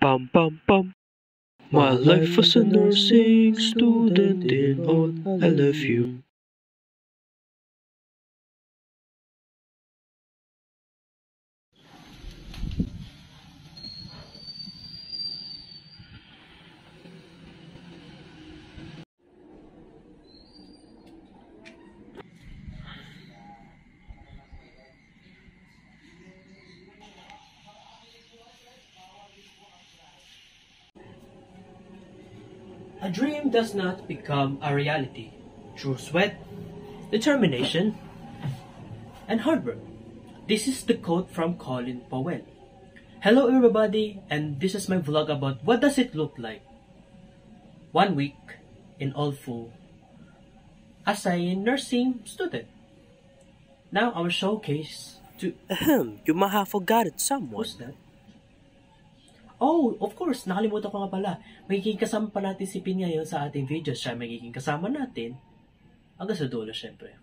Pam pam pam. My life as a nursing student in all LFU. A dream does not become a reality through sweat, determination, and hard work. This is the quote from Colin Powell. Hello everybody, and this is my vlog about what does it look like 1 week in All Full as a nursing student. Now our showcase to... You might have forgotten someone. Who's that? Oh, of course, nakalimutan ko nga pala. Magiging kasama pa natin si Pin ngayon sa ating videos. Siya magiging kasama natin hanggang sa dulo, syempre.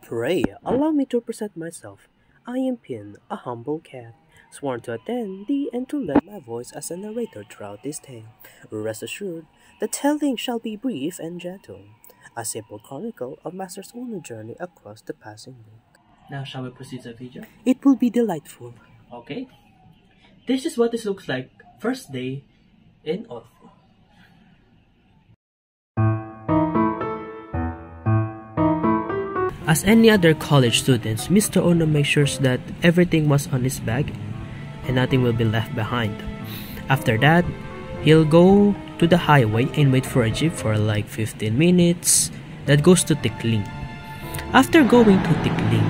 Pray, allow me to present myself. I am Pin, a humble cat, sworn to attend thee and to lend my voice as a narrator throughout this tale. Rest assured, the telling shall be brief and gentle, a simple chronicle of Master's own journey across the passing week. Now, shall we proceed to the video? It will be delightful. Okay. This is what this looks like first day in All Full. As any other college students, Mr. Ono makes sure that everything was on his bag and nothing will be left behind. After that, he'll go to the highway and wait for a jeep for like 15 minutes that goes to Tikling. After going to Tikling,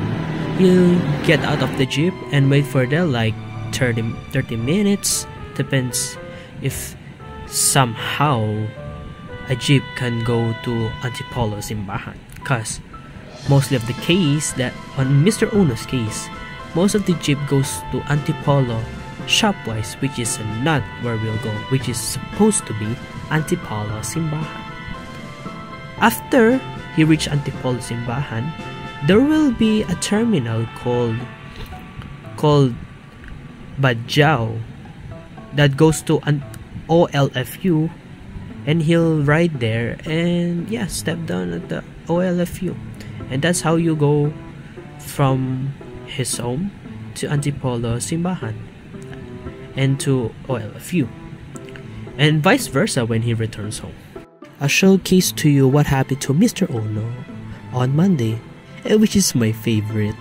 he'll get out of the jeep and wait for there like 30 minutes. Depends if somehow a jeep can go to Antipolo Simbahan, because mostly of the case that on Mr. Ono's case, most of the jeep goes to Antipolo Shopwise, which is not where we'll go, which is supposed to be Antipolo Simbahan. After he reached Antipolo Simbahan, there will be a terminal called Badjao that goes to an OLFU, and he'll ride there and step down at the OLFU, and that's how you go from his home to Antipolo Simbahan and to OLFU, and vice versa when he returns home. I'll showcase to you what happened to Mr. Ono on Monday, which is my favorite.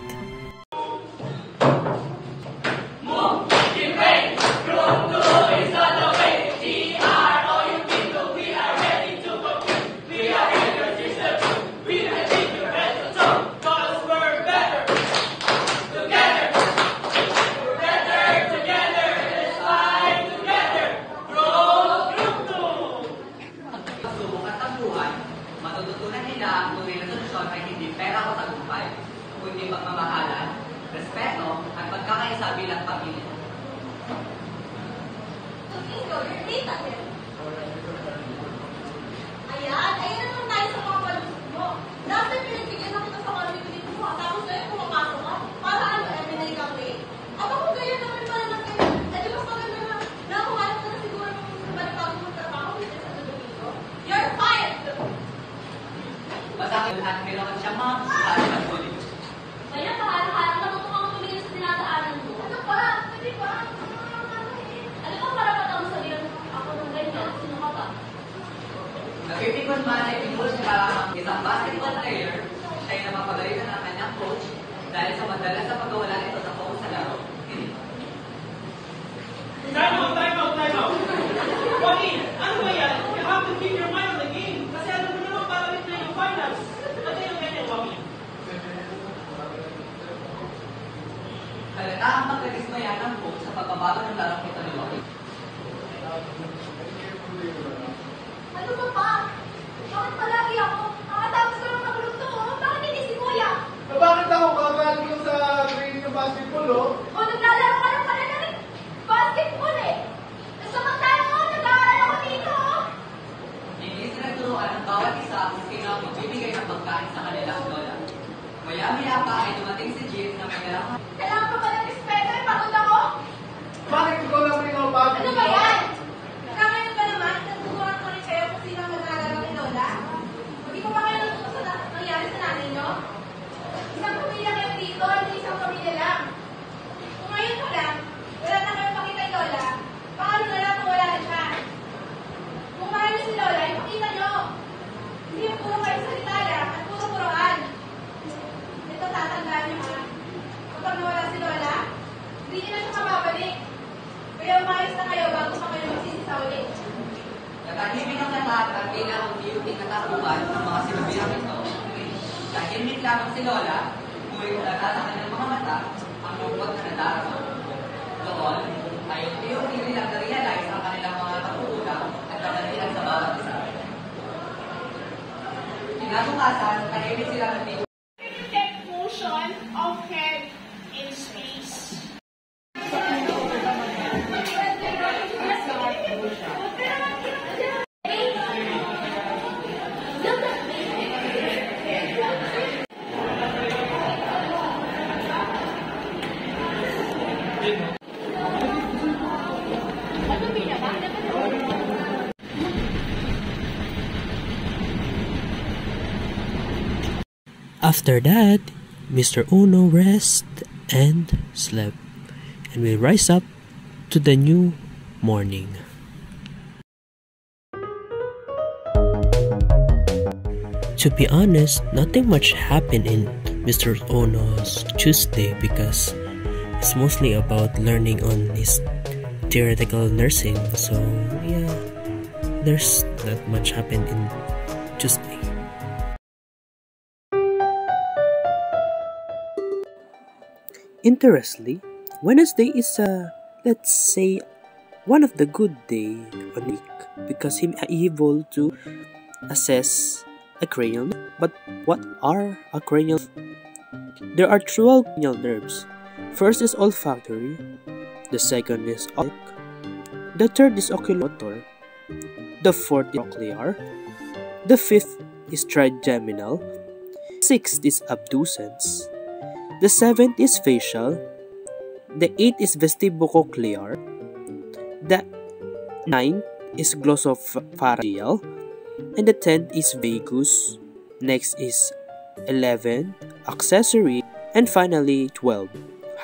Matututunan nila ang tunay na solusyon ay hindi pera o tagumpay, kundi pagmamahalan, respeto, at pagkakaisa bilang pamilya. Ayan naman tayo sa mga palusot mo. Dapat pinagbigyan na kita sa quality mo. Tapos ngayon pumapasok ka. Para ano, M&A kang late. At ako ganyan naman pala lang kayo. Eh di mas maganda na nakuhanan ka na siguro ng balipagong mong trabaho dito sa Domingo. You're fired! Basta lahat kailangan siya makakasali ng huli. Kaya kaharang-harang natuto kang tumingin sa dinadaanan mo. Ano pa? Hindi pa? Alam mo, para patang sabihan ako ng ganyan. Sino ka ba? Nakitikon man ay pinuhos para isang basketball player, siya ay napapagalitan ng kanyang coach dahil sa madalas sa pagkawala nito sa focus sa laro. Time out! Joaquin, ano ba yan? You have to keep your mind on the game. Kasi alam mo naman parang na yung finals. Ano yung ganyan, Joaquin? Halata ang pagkadismaya ng coach sa pagbabago ng larong ito ni Joaquin. Ano ba pa? Bakit palagi ako? Nakatapos ko lang makulog to, oh. Bakit hindi si Kuya? Bakit ako? Kagaling ko sa training ng basketball, oh. O umalis na kayo bago pa kayo magsisisa ulit. Natahimik ang lahat at bilang ang tiyuting katatuban ng mga sinabihan ito. Tahimik lamang si Lola, ngunit nata sa kanyang mga mata ang lungkot na nadarama. Doon ay yung tiyuting nilang na-realize ang kanilang mga pagkukulang at pagkalilan sa bawat isa. Kinabukasan, tahimik sila ng tiyuting. Take motion of head in space. After that, Mr. Uno rested and slept, and we rise up to the new morning. To be honest, nothing much happened in Mr. Uno's Tuesday because it's mostly about learning on his theoretical nursing. So yeah, there's not much happened in Tuesday. Interestingly, Wednesday is let's say, one of the good day on the week because he able to assess a cranial. But what are a cranial? There are 12 cranial nerves. First is olfactory, the second is optic, the third is oculomotor, the fourth is cochlear, the fifth is trigeminal, sixth is abducens, the seventh is facial, the eighth is vestibulocochlear, the ninth is glossopharyngeal, and the 10th is vagus. Next is 11, accessory, and finally 12,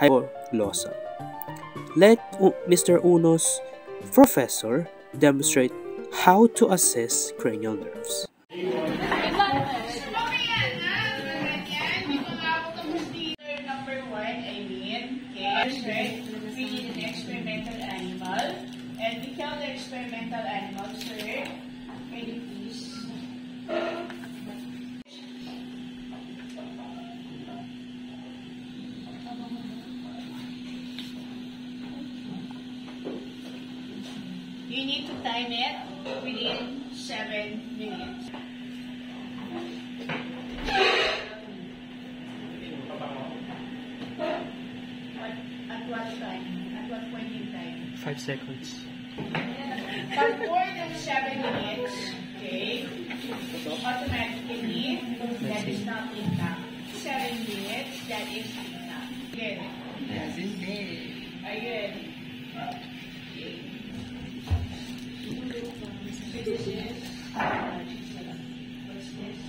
hypoglossal. Let Mr. Uno's professor demonstrate how to assess cranial nerves. Number 1, right? We need an experimental animal, and we tell the experimental animal, sir, can you please? You need to time it within 7 minutes. At what time? At what point in time? 5 seconds. But more than 7 minutes, okay, automatically, that is not enough. 7 minutes, that is enough. Good. Yes, indeed. Ayun. Okay. This is, what's this?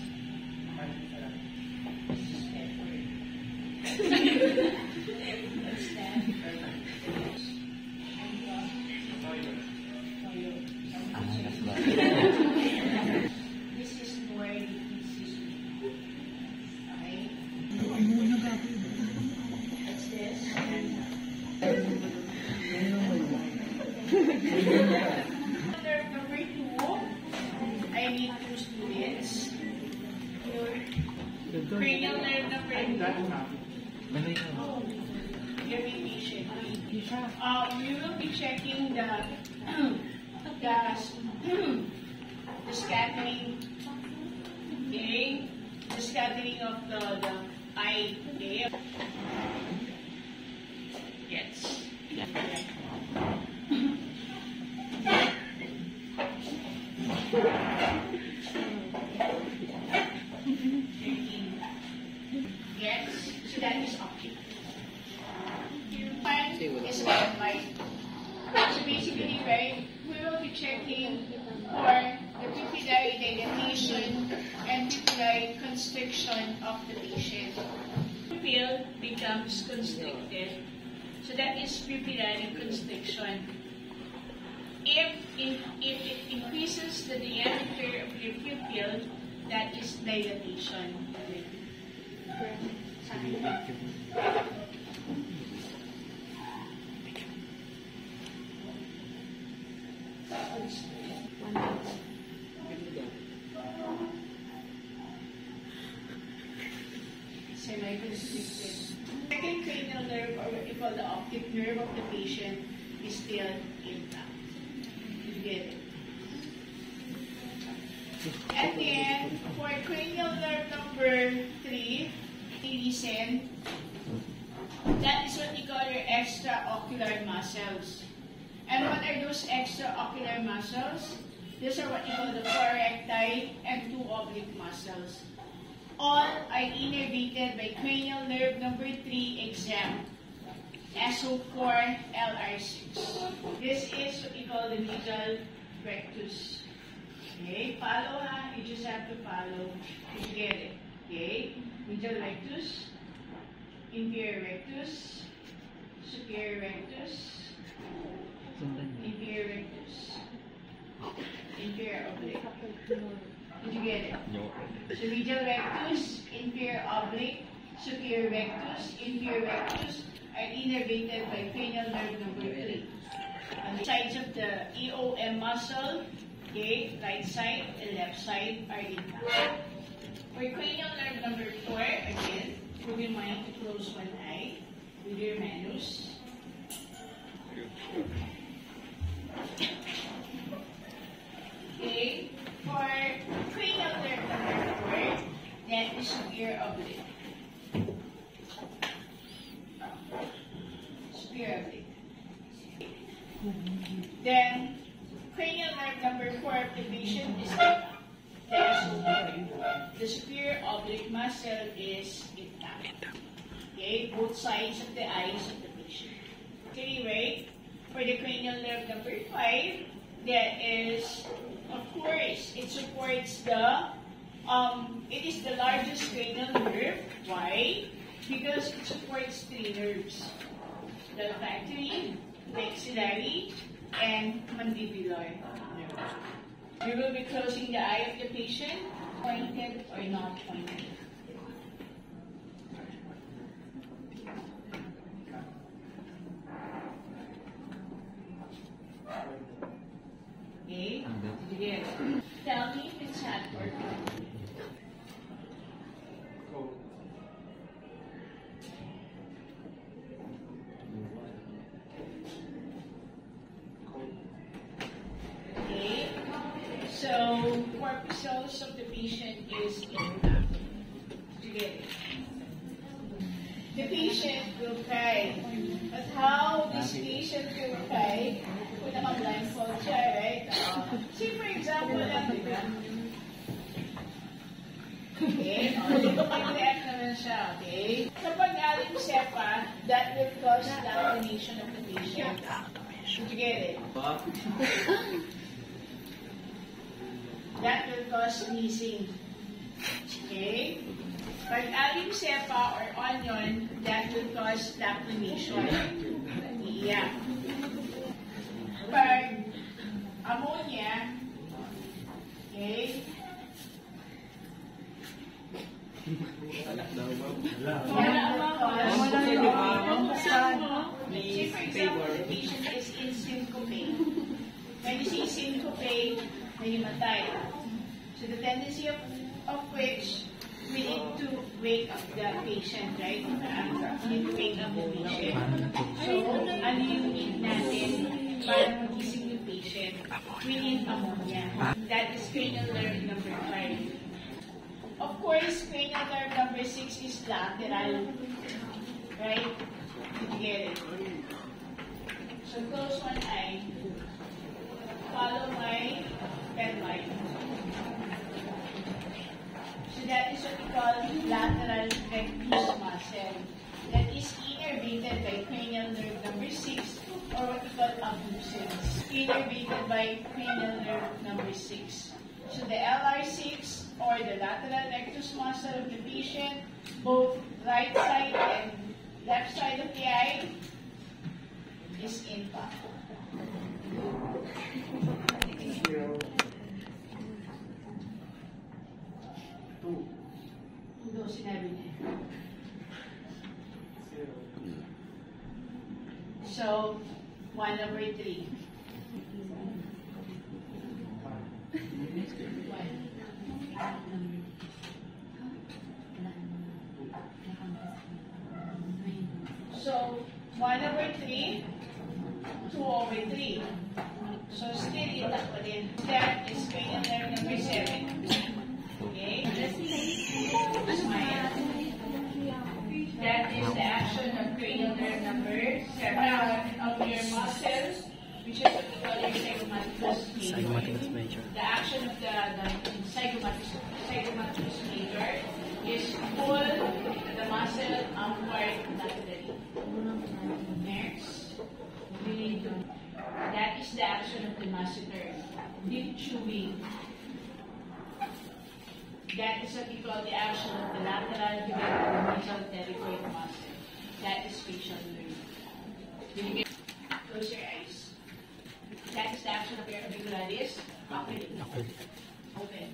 What's that? This is for the incision. Okay? What's this? Number 2, I need 2 students. Cranial nerve number 2. You're being patient. We will be checking the scattering, okay? The scattering of the eye, okay? Yes. Yes, so that is optic. One is red light. So basically, right, we will be checking for the pupillary dilatation and pupillary constriction of the patient. Pupil becomes constricted. So that is pupillary constriction. If it increases the diameter of your pupil, that is dilatation. Semi-constricted. Second cranial nerve, or what we call the optic nerve of the patient, is still intact. You get it? And then, for cranial nerve number 3, listen, that is what we call your extraocular muscles. And what are those extraocular muscles? These are what you call the corecti and 2 oblique muscles. All are innervated by cranial nerve number 3 exam, SO4 LR6. This is what we call the medial rectus. Okay, follow ha, you just have to follow to get it. Okay, medial rectus, inferior rectus, superior rectus, inferior rectus, inferior oblique. Did you get it? No. So medial rectus, inferior oblique, superior rectus, inferior rectus are innervated by cranial nerve number 3. On the sides of the EOM muscle, okay, right side and left side are intact. For cranial nerve number 4, again, move your mind to close one eye with your manus. Okay, for cranial nerve number 4, that is superior oblique. Superior oblique. Then, cranial nerve number 4 of the patient is intact. The superior oblique muscle is intact. Okay, both sides of the eyes of the patient. Okay, right? For the cranial nerve number 5, that is, of course, it supports the, it is the largest cranial nerve. Why? Because it supports 3 nerves. The olfactory, maxillary, and mandibular nerve. We will be closing the eye of the patient, pointed or not pointed. Okay? Did you get it? Tell me if it's hot or cold. Okay? So, corpuscles of the patient is intact. Did you get it? The patient will cry. But how this patient will cry, kung naka-blindfold siya, right? See, for example, lang, di ba? Okay? Nag-react naman siya, okay? Kapag alimsepa, that will cause lacrimation of the patient. Did you get it? That will cause sneezing. Okay? Pag alimsepa or onion, that will cause lacrimation. Iiyak. Pag ammonia, okay? See, for example, the patient is in syncope. When you see syncope, nahimatay. So the tendency of which we need to wake up the patient, right? We need to wake up the patient. So, ano yung need natin para magising yung patient? We need ammonia. That is cranial nerve number 5. Of course, cranial nerve number 6 is lateral. Right? Did you get it? So close one eye. Follow my pen line. So that is what we call lateral rectus muscle. That is innervated by cranial nerve number 6, or what we call abducens. Innervated by cranial nerve number 6. So the LR6, or the lateral rectus muscle of the patient, both right side and left side of the eye, is intact. Ano sinabi niya? So, 1/3. 3, 2/3. So still intact pa din. That is cranial nerve number 7. Okay? Smile. That is the action of cranial nerve number 7 of your muscles, which is what we call your zygomaticus major. The action of the zygomaticus major is pull the muscle upward laterally. Next, we need to. That is the action of the masseter. Deep chewing. That is what we call the action of the lateral nasal pterygoid muscle. That is facial nerve. Will you get? Close your eyes. That is the action of your orbicularis. Open.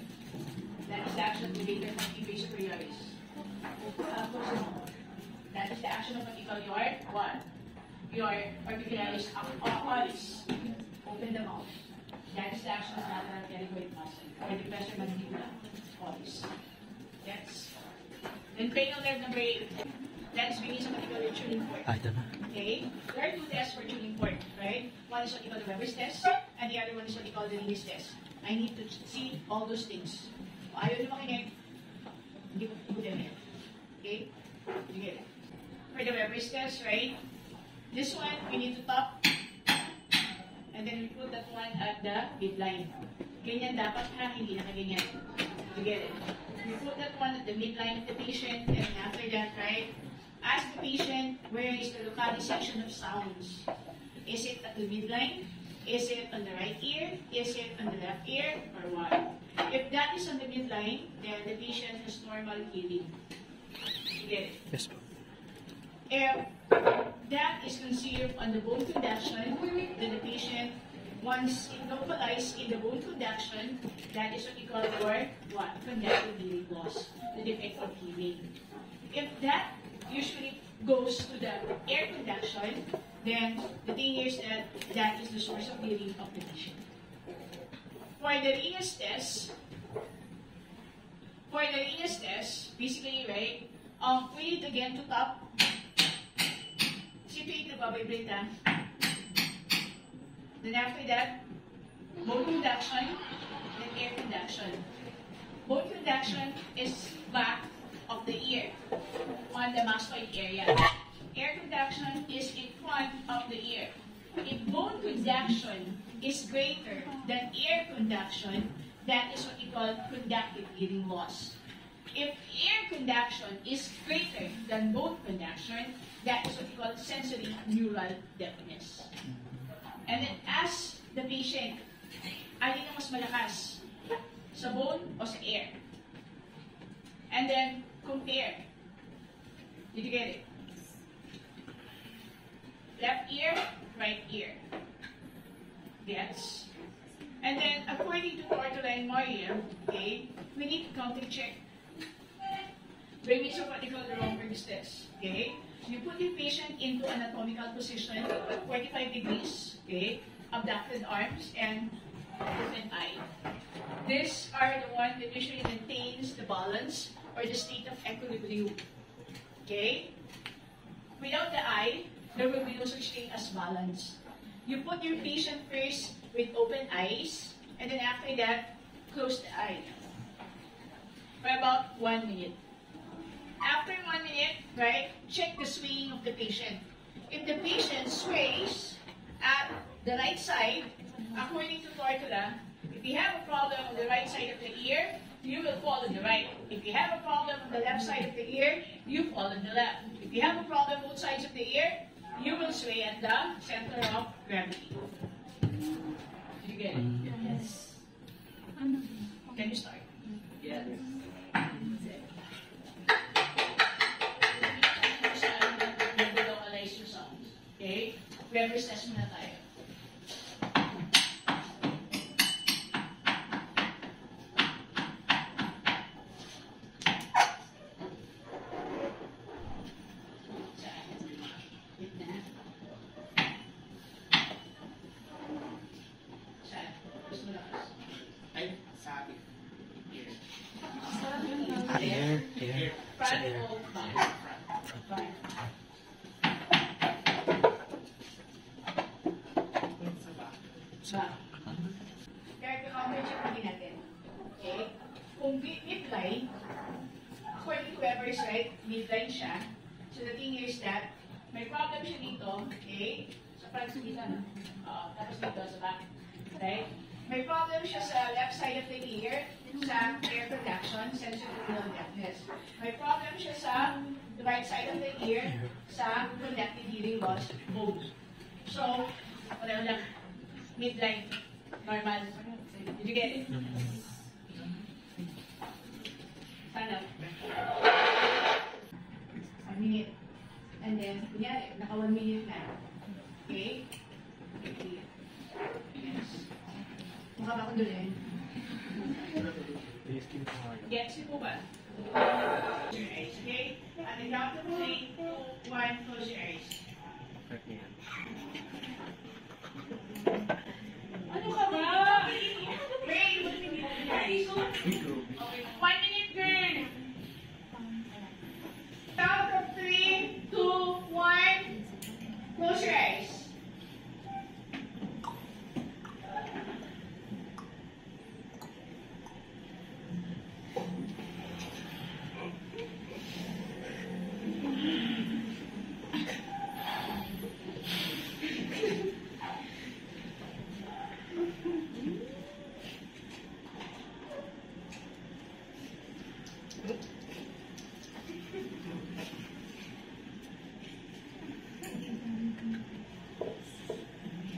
That is the action of the later maculae superioris. That is the action of what we call your what? Your orbicularis oculis. Open the mouth. That is the action of lateral pterygoid muscle or the pressure mandibula. Yes. Then cranial nerve number 8. That is beneath what you call your tuning fork. I don't know. Okay? There are 2 tests for tuning fork, right? One is what you call the Weber's test, and the other one is what you call the Lewis test. I need to see all those things. Kung ayaw nyo makinig, hindi ko din yan. Okay? You get it? For the Weber's test, right? This one, we need to top, and then we put that one at the midline. Ganyan dapat ha, hindi na ganyan. You get it? We put that one at the midline of the patient, and after that, right? Ask the patient, where is the localization of sounds? Is it at the midline? Is it on the right ear? Is it on the left ear? Or what? If that is on the midline, then the patient has normal hearing. You get it? Yes, po. If that is considered on the bone conduction, then the patient, once it localized in the bone conduction, that is what we call your what? Conductive hearing loss, the defect of hearing. If that usually goes to the air conduction, then the thing is that that is the source of hearing of the patient. For the Reyes test, basically, right, we need again to top. Siyempre, nagbabibrate ha. Then after that, bone conduction, then air conduction. Bone conduction is back of the ear on the mastoid area. Air conduction is in front of the ear. If bone conduction is greater than air conduction, that is what we call conductive hearing loss. If air conduction is greater than bone conduction, that is what we call sensory neural deafness. And then ask the patient, alin ang mas malakas? Sa bone o sa air? And then compare. Did you get it? Left ear, right ear. Yes. And then according to Tortola and Maria, okay, we need to counter check. Bring me to what they call the Romberg's test. Okay? You put your patient into anatomical position, 45 degrees, okay, abducted arms, and open eye. These are the one that usually maintains the balance or the state of equilibrium. Okay? Without the eye, there will be no such thing as balance. You put your patient first with open eyes, and then after that, close the eye for about 1 minute. After 1 minute, right, check the swaying of the patient. If the patient sways at the right side, according to Tortola, if you have a problem on the right side of the ear, you will fall on the right. If you have a problem on the left side of the ear, you fall on the left. If you have a problem both sides of the ear, you will sway at the center of gravity. Did you get it? Yes. Can you start? Yes. Okay? Weber's test muna tayo. Air. Sa Front air. o back? Front. Kaya counter-check natin. Okay? Kung midline, according to whoever is right, midline siya. So the thing here is that, may problem siya dito, okay? So parang sa gitna, no? Tapos dito sa back. Right? May problem siya sa left side of the ear, sa air conduction, sensory deafness. May problem siya sa the right side of the ear, sa conductive hearing loss, both. So, wala lang, midline, normal. Did you get it? Sana. 1 minute. And then, kunyari, naka 1 minute na. Okay? Yes. Mukha ba akong dulin? Gets it po ba? Close your eyes, okay? At the count of 3, 2, 1, close your eyes. Ano ka ba? Wait, okay, 1 minute, girl. Count of 3, 2, 1. Close your eyes.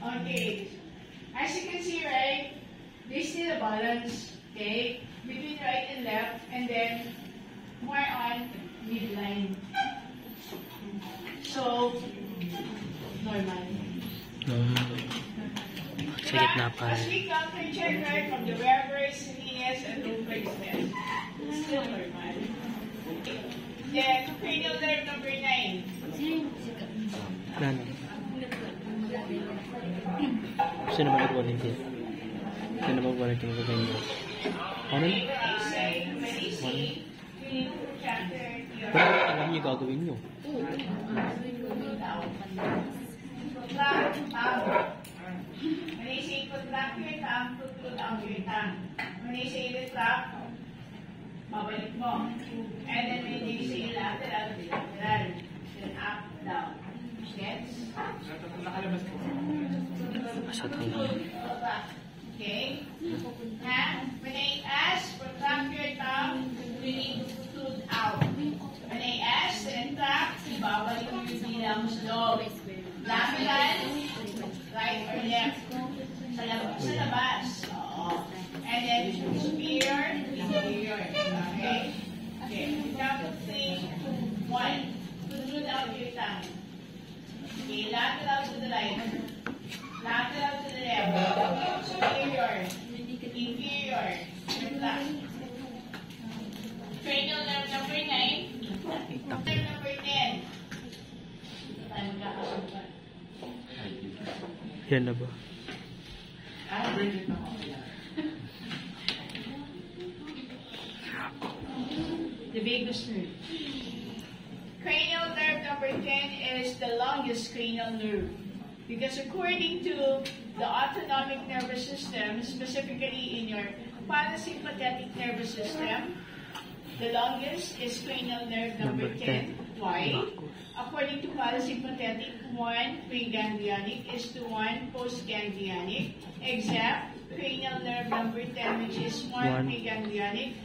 Okay, as you can see, right, there's still a balance, okay, between right and left, and then more on midline. So, normal. Sa gitna pa As we counter check right from the wherever sneeze and Lundberg's test, it's still normal. Then, cranial nerve number 9. Plano. Sino mag-volunteer? Sino mag-volunteer mag-ganyan? Ano? Pero alam niyo gagawin niyo. When I say contract your tongue, put out your tongue. When I say retract, babalik mo. And then when they say lateral, lateral. Then up, down. Gets? Okay? And when I ask, protract your tongue, you need to put out. When I ask, retract, ibabalik mo yung bilang sa loob. Lateral, right or left? Sa labas. Oo. And then superior, inferior. Okay? Okay. Count of 3, 2, 1. Put out your tongue. Okay, lateral to the right. Lateral to the left. Superior. Inferior. Reflect. Cranial nerve number 9. Nerve number 10. Tayo magkakasunod. Yan na ba? The vagus nerve. Cranial nerve number 10 is the longest cranial nerve because according to the autonomic nervous system, specifically in your parasympathetic nervous system, the longest is cranial nerve number 10. Why? According to parasympathetic, 1 preganglionic is to 1 postganglionic, except cranial nerve number 10, which is 1 preganglionic,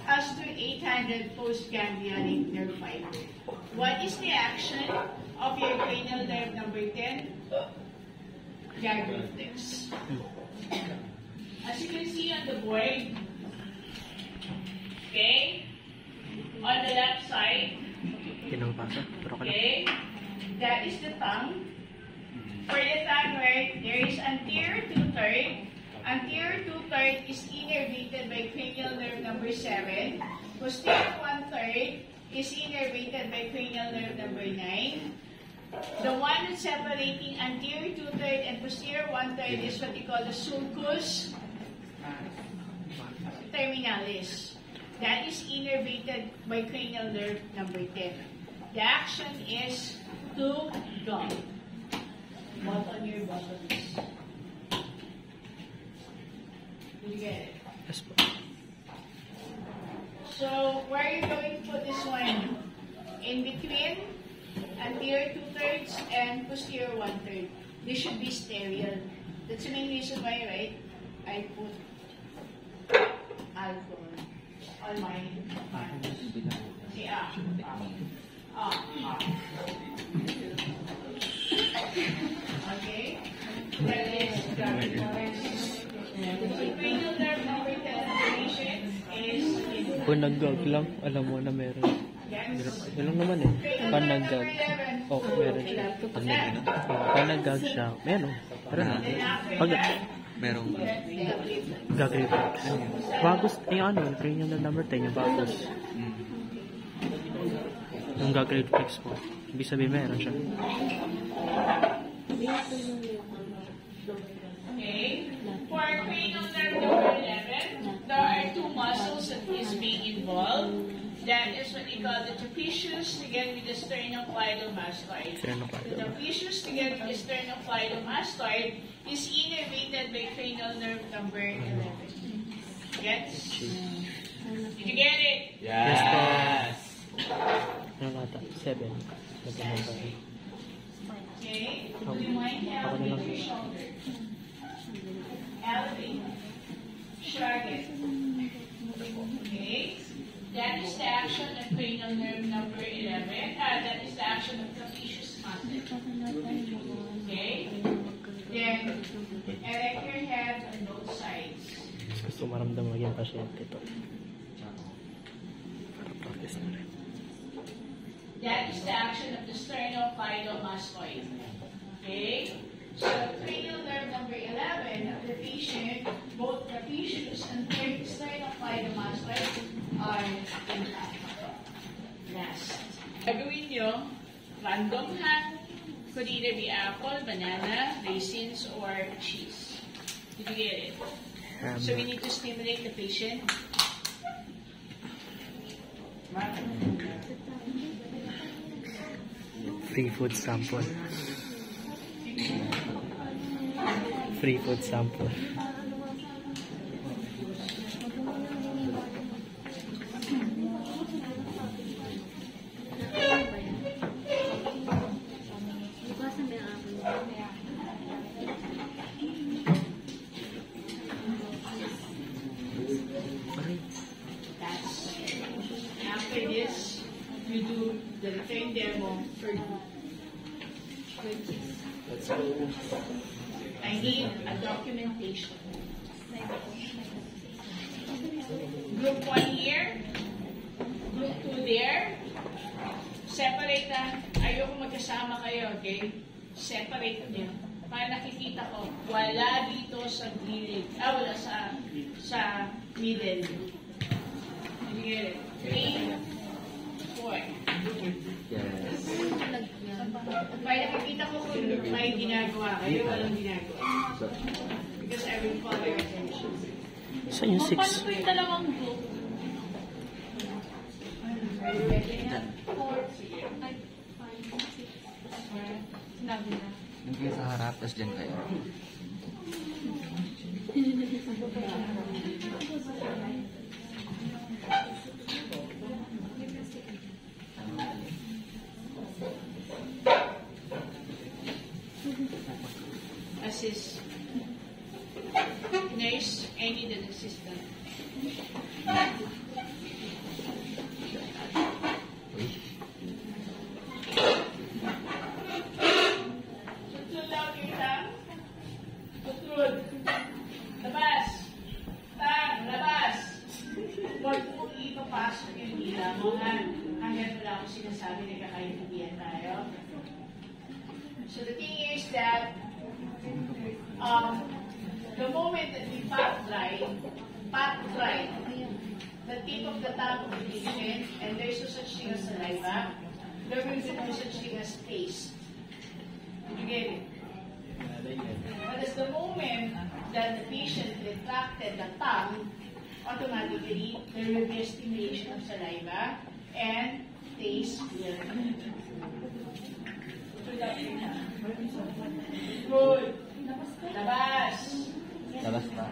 as to 800 postganglionic nerve fiber. What is the action of your cranial nerve number 10? Gag reflex. As you can see on the board, okay, on the left side, okay, that is the tongue. For the tongue, right, there is anterior 2/3. Anterior 2/3 is innervated by cranial nerve number 7. Posterior 1/3 is innervated by cranial nerve number 9. The one that's separating anterior 2/3 and posterior 1/3 is what we call the sulcus terminalis. That is innervated by cranial nerve number 10. The action is to gum. What on your buttons? Did you get it? Yes po. So, where are you going to put this one? In between anterior 2/3 and posterior 1/3. This should be sterile. That's the main reason why, right? I put alcohol on my hands. Yeah. Okay. That is the cranial nerve number 10 patient is Kung nag-gag lang, alam mo na meron. Yun lang naman eh. Pag nag-gag. Oh, meron siya. Pag nag-gag siya, meron. Meron na. Pag Merong gag reflex. Vagus, yung ano, cranial nerve number 10, yung vagus. Yung gag reflex mo. Ibig sabihin meron siya. okay. For cranial nerve number 11, there are two muscles that is being involved. That is what we call the trapezius together with the sternocleidomastoid. The trapezius together with the sternocleidomastoid is innervated by cranial nerve number 11. Yes? Did you get it? Yes! Ano nata? 7. Okay. Do you mind elevate your shoulder? Elevate. Shrug it. Okay. That is the action of cranial nerve number 11. That is the action of trapezius muscle. Okay. Then, erect your head on both sides. Gusto maramdaman yung pasyente ito. Para practice na rin. That is the action of the sternocleidomastoid. Okay? So, cranial nerve number 11 of the patient, both trapezius and sternocleidomastoid are intact. Last. Gagawin nyo, random ha. Could either be apple, banana, raisins, or cheese. Did you get it? So we need to stimulate the patient. Free food sample. Free food sample. After this, you do the return demo for I need a documentation. Group 1 here, group 2 there. Separate na. Ayoko magkasama kayo, okay? Separate niyo. Para nakikita ko, wala dito sa gilid. Wala sa middle. You get it? 3, 4. Yes. Para nakikita ko kung may ginagawa kayo, walang ginagawa. Because I will call your attention. Saan yung 6? Paano po yung dalawang group? Are you ready na? 4. Sige. 5, 6. Sinabi na. Doon kayo sa harap, tapos dyan kayo. Assist. Nurse, I need an assistant. Tutul lang yung tang. Tutul. Labas. Tang, labas. Huwag mo ipapasok yung hila mo ha. Hanggang wala akong sinasabi na kakaintindihan tayo. So the thing is that the moment that we pat dry the tip of the tongue of the patient, and there's no such thing as saliva, there will be no such thing as taste. Did you get it? But as the moment that the patient retracted the tongue, automatically there will be a stimulation of saliva and taste will come. Good. Labas. Labas pa.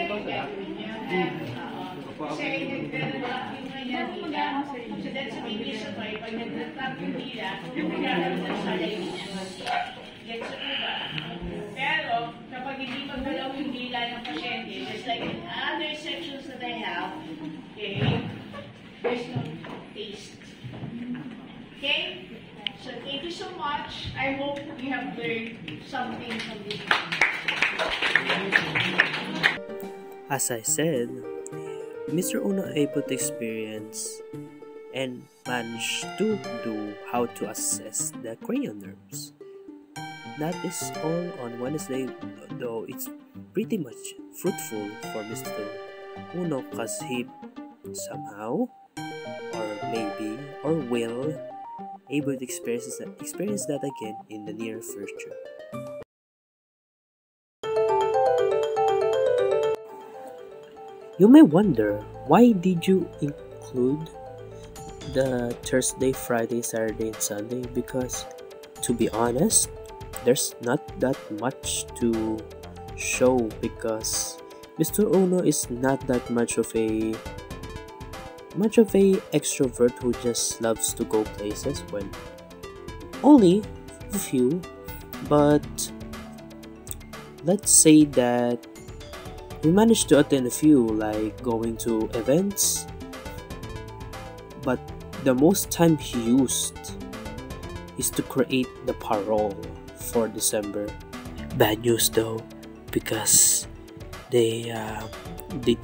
Ako dyan. Kasi nagdadalak yung kanya dila. So that's the main reason why pag nagdadalak yung dila, nagdadalak ng salay niya. Gets mo ba? Pero kapag hindi magdalaw yung dila ng pasyente, just like in other sections that I have, okay, there's no taste. Okay? So thank you so much. I hope you have learned something from this. As I said, Mr. Uno able to experience and manage to do how to assess the cranial nerves. That is all on Wednesday, though it's pretty much fruitful for Mr. Uno because he somehow, or maybe, or will, able to experience that again in the near future. You may wonder, why did you include the Thursday, Friday, Saturday, and Sunday? Because, to be honest, there's not that much to show because Mr. Uno is not that much of a extrovert who just loves to go places. When only a few, but let's say that we managed to attend a few, like going to events, but the most time he used is to create the parole for December. Bad news though, because they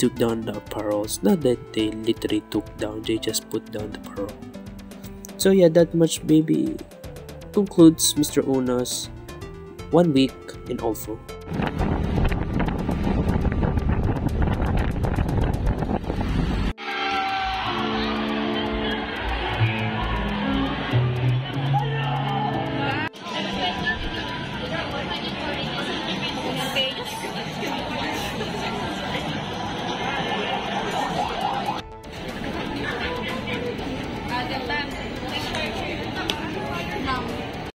took down the paroles. Not that they literally took down, they just put down the parole. So yeah, that much maybe concludes Mr. Uno's 1 week in Olfo.